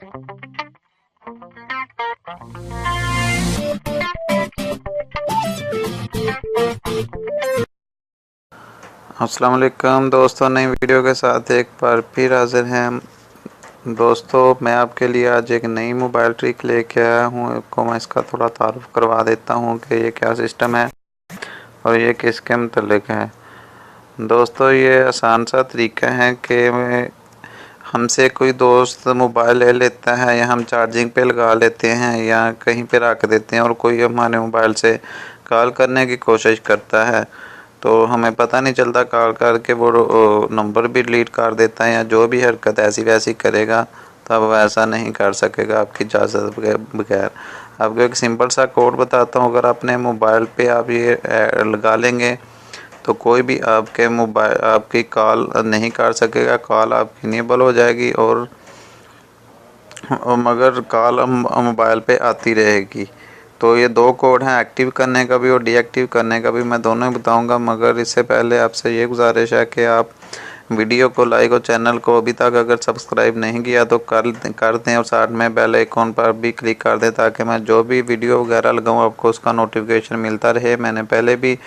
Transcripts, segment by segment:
अस्सलाम वालेकुम दोस्तों, नई वीडियो के साथ एक बार फिर हाजिर हैं। दोस्तों, मैं आपके लिए आज एक नई मोबाइल ट्रिक लेके आया हूँ। आपको मैं इसका थोड़ा तारुफ करवा देता हूँ कि ये क्या सिस्टम है और ये किसके मुतल्लिक है। दोस्तों, ये आसान सा तरीका है कि हमसे कोई दोस्त मोबाइल ले लेता है या हम चार्जिंग पे लगा लेते हैं या कहीं पे रख देते हैं और कोई हमारे मोबाइल से कॉल करने की कोशिश करता है, तो हमें पता नहीं चलता, कॉल करके वो नंबर भी डिलीट कर देता है या जो भी हरकत ऐसी वैसी करेगा, तो अब ऐसा नहीं कर सकेगा आपकी इजाज़त बगैर। आपको एक सिंपल सा कोड बताता हूँ। अगर अपने मोबाइल पे आप ये लगा लेंगे तो कोई भी आपके मोबाइल आपकी कॉल नहीं कर सकेगा, कॉल आपकी इनेबल हो जाएगी और मगर कॉल मोबाइल पे आती रहेगी। तो ये दो कोड हैं, एक्टिव करने का भी और डीएक्टिव करने का भी। मैं दोनों ही बताऊंगा, मगर इससे पहले आपसे ये गुजारिश है कि आप वीडियो को लाइक और चैनल को अभी तक अगर सब्सक्राइब नहीं किया तो कर दें और साथ में बेल आइकॉन पर भी क्लिक कर दें, ताकि मैं जो भी वीडियो वगैरह लगाऊं आपको उसका नोटिफिकेशन मिलता रहे। मैंने पहले भी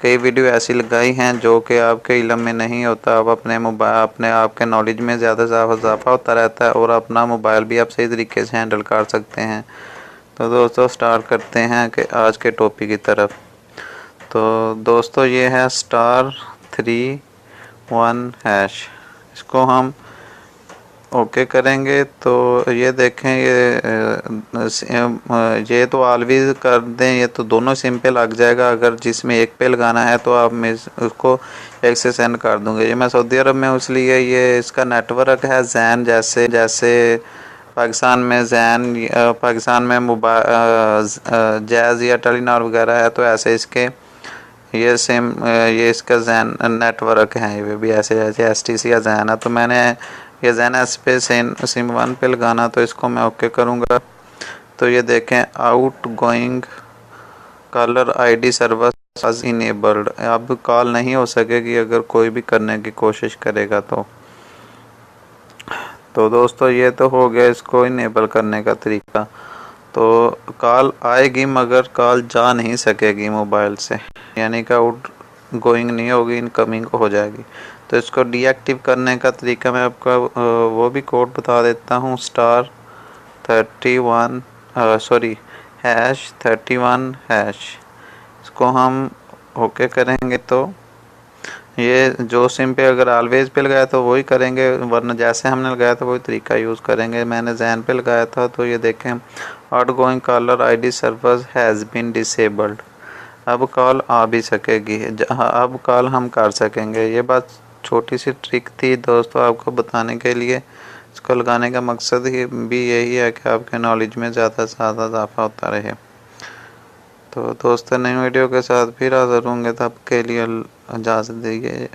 कई वीडियो ऐसी लगाई हैं जो कि आपके इल्म में नहीं होता। आप अपने मोबाइल अपने आपके नॉलेज में ज़्यादा इजाफा होता रहता है और अपना मोबाइल भी आप सही तरीके से हैंडल कर सकते हैं। तो दोस्तों, स्टार्ट करते हैं कि आज के टॉपिक की तरफ। तो दोस्तों, ये है *3 1#। इसको हम ओके करेंगे तो ये देखें, ये तो ऑलवेज कर दें, ये तो दोनों सिम पे लग जाएगा। अगर जिसमें एक पे लगाना है तो आप मैं उसको एक से सेंड कर दूँगा। ये मैं सऊदी अरब में, इसलिए ये इसका नेटवर्क है जैन, जैसे जैसे पाकिस्तान में जैन, पाकिस्तान में मोबाइल जैज़ या टेलीनॉर वगैरह है, तो ऐसे इसके ये सिम ये इसका जैन नेटवर्क है। ये भी ऐसे जैसे STC या जैन है। तो मैंने ये जैन एस पे सिम 1 पे लगाना, तो इसको मैं ओके करूँगा। तो ये देखें, outgoing caller ID service आज इनेबल्ड। अब कॉल नहीं हो सकेगी अगर कोई भी करने की कोशिश करेगा तो दोस्तों, ये तो हो गया इसको इनेबल करने का तरीका। तो कॉल आएगी मगर कॉल जा नहीं सकेगी मोबाइल से, यानी कि आउट गोइंग नहीं होगी, इनकमिंग हो जाएगी। तो इसको डीएक्टिव करने का तरीका मैं आपको वो भी कोड बता देता हूँ। *31 इसको हम ओके करेंगे तो ये जो सिम पे अगर ऑलवेज पे लगाया तो वही करेंगे, वरना जैसे हमने लगाया था वही तरीका यूज़ करेंगे। मैंने जैन पे लगाया था। तो ये देखें, outgoing caller ID service has been disabled. अब कॉल आ भी सकेगी, जहाँ अब कॉल हम कर सकेंगे। ये बात छोटी सी ट्रिक थी दोस्तों, आपको बताने के लिए। इसको लगाने का मकसद ही भी यही है कि आपके नॉलेज में ज़्यादा से ज़्यादा इजाफा होता रहे। तो दोस्तों, नई वीडियो के साथ फिर हाज़िर होंगे, तब के लिए इजाज़त दीजिए।